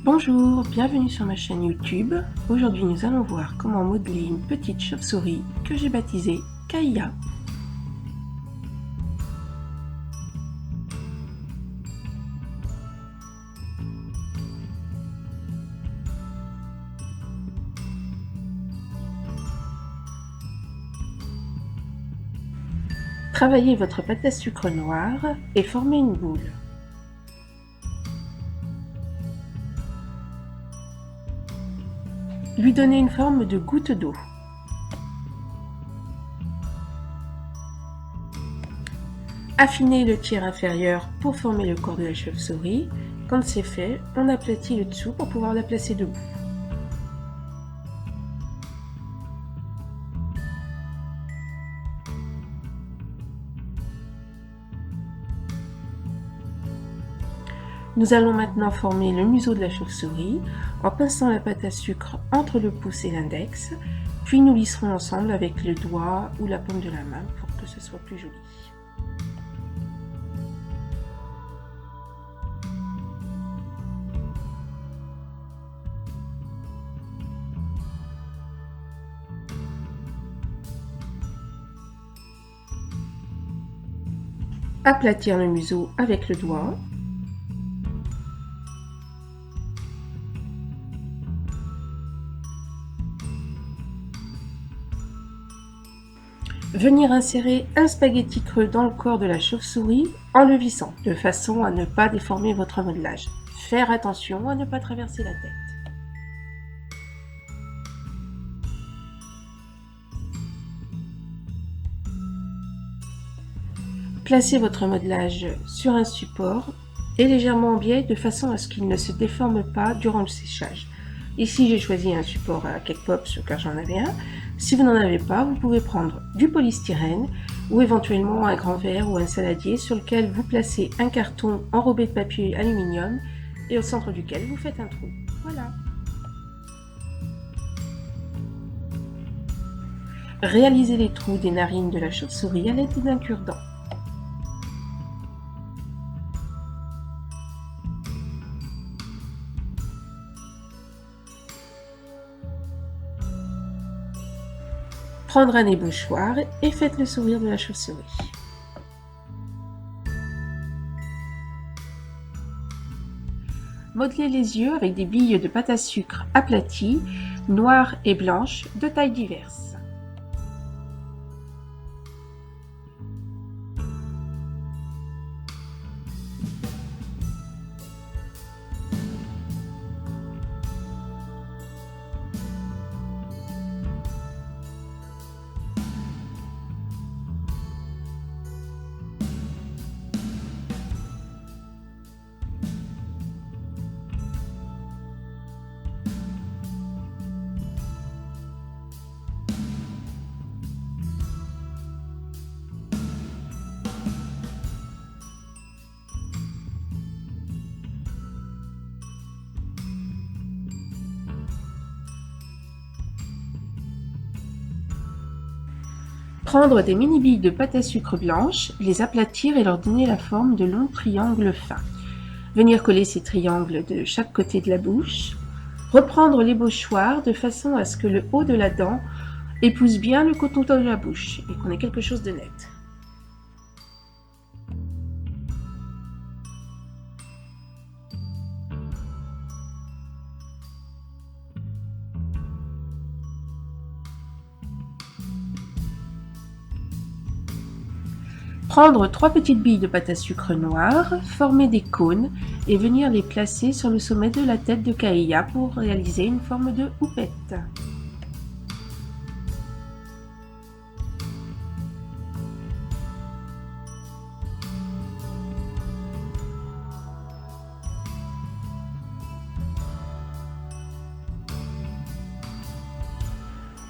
Bonjour, bienvenue sur ma chaîne YouTube. Aujourd'hui nous allons voir comment modeler une petite chauve-souris que j'ai baptisée Kaia. Travaillez votre pâte à sucre noire et formez une boule. Lui donnez une forme de goutte d'eau. Affinez le tiers inférieur pour former le corps de la chauve-souris. Quand c'est fait, on aplatit le dessous pour pouvoir la placer debout. Nous allons maintenant former le museau de la chauve-souris en passant la pâte à sucre entre le pouce et l'index, puis nous lisserons ensemble avec le doigt ou la paume de la main pour que ce soit plus joli. Aplatir le museau avec le doigt. Venir insérer un spaghetti creux dans le corps de la chauve-souris en le vissant, de façon à ne pas déformer votre modelage. Faire attention à ne pas traverser la tête. Placez votre modelage sur un support et légèrement en biais de façon à ce qu'il ne se déforme pas durant le séchage. Ici, j'ai choisi un support à cake pops car j'en avais un. Si vous n'en avez pas, vous pouvez prendre du polystyrène ou éventuellement un grand verre ou un saladier sur lequel vous placez un carton enrobé de papier aluminium et au centre duquel vous faites un trou. Voilà. Réalisez les trous des narines de la chauve-souris à l'aide d'un cure-dent. Prendre un ébauchoir et faites le sourire de la chauve-souris. Modelez les yeux avec des billes de pâte à sucre aplaties, noires et blanches, de tailles diverses. Prendre des mini-billes de pâte à sucre blanche, les aplatir et leur donner la forme de longs triangles fins. Venir coller ces triangles de chaque côté de la bouche. Reprendre l'ébauchoir de façon à ce que le haut de la dent épouse bien le coton de la bouche et qu'on ait quelque chose de net. Prendre 3 petites billes de pâte à sucre noire, former des cônes et venir les placer sur le sommet de la tête de Kaia pour réaliser une forme de houppette.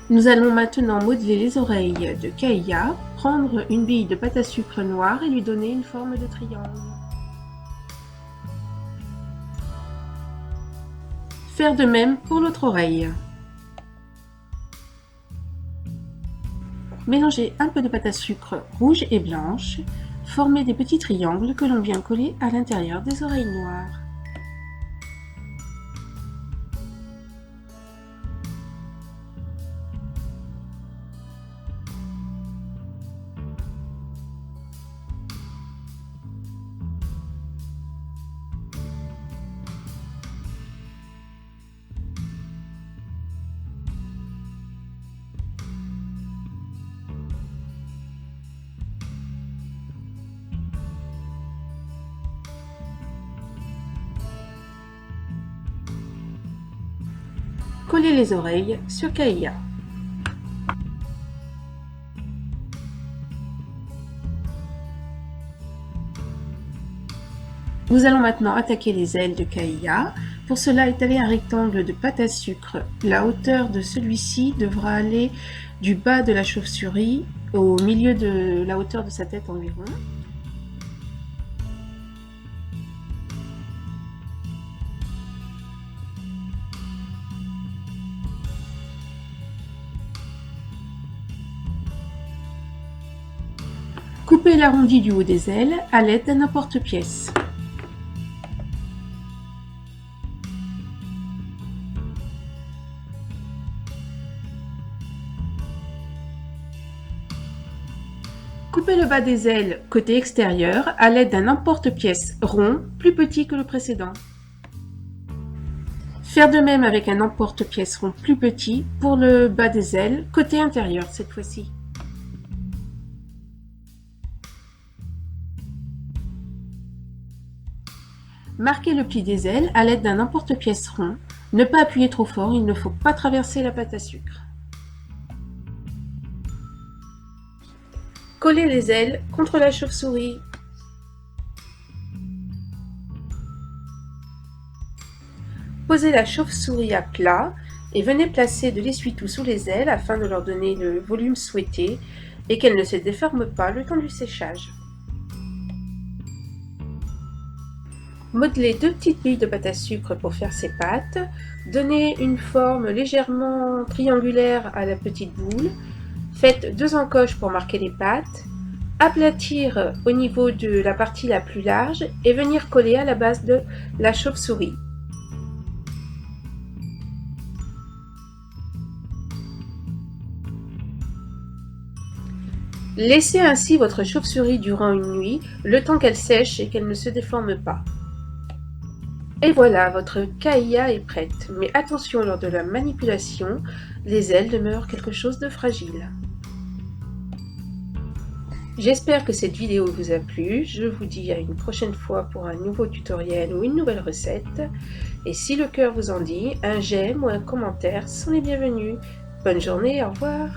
Nous allons maintenant modeler les oreilles de Kaia, prendre une bille de pâte à sucre noire et lui donner une forme de triangle. Faire de même pour l'autre oreille. Mélangez un peu de pâte à sucre rouge et blanche, formez des petits triangles que l'on vient coller à l'intérieur des oreilles noires. Collez les oreilles sur Caïa. Nous allons maintenant attaquer les ailes de Caïa. Pour cela, étalez un rectangle de pâte à sucre. La hauteur de celui-ci devra aller du bas de la chauve-souris au milieu de la hauteur de sa tête environ. Coupez l'arrondi du haut des ailes à l'aide d'un emporte-pièce. Coupez le bas des ailes côté extérieur à l'aide d'un emporte-pièce rond plus petit que le précédent. Faire de même avec un emporte-pièce rond plus petit pour le bas des ailes côté intérieur cette fois-ci. Marquez le pli des ailes à l'aide d'un emporte-pièce rond. Ne pas appuyer trop fort, il ne faut pas traverser la pâte à sucre. Collez les ailes contre la chauve-souris. Posez la chauve-souris à plat et venez placer de l'essuie-tout sous les ailes afin de leur donner le volume souhaité et qu'elles ne se déforment pas le temps du séchage. Modelez 2 petites billes de pâte à sucre pour faire ces pâtes. Donnez une forme légèrement triangulaire à la petite boule. Faites 2 encoches pour marquer les pâtes. Aplatir au niveau de la partie la plus large et venir coller à la base de la chauve-souris. Laissez ainsi votre chauve-souris durant une nuit, le temps qu'elle sèche et qu'elle ne se déforme pas. Et voilà, votre caïa est prête, mais attention lors de la manipulation, les ailes demeurent quelque chose de fragile. J'espère que cette vidéo vous a plu, je vous dis à une prochaine fois pour un nouveau tutoriel ou une nouvelle recette. Et si le cœur vous en dit, un j'aime ou un commentaire sont les bienvenus. Bonne journée, au revoir.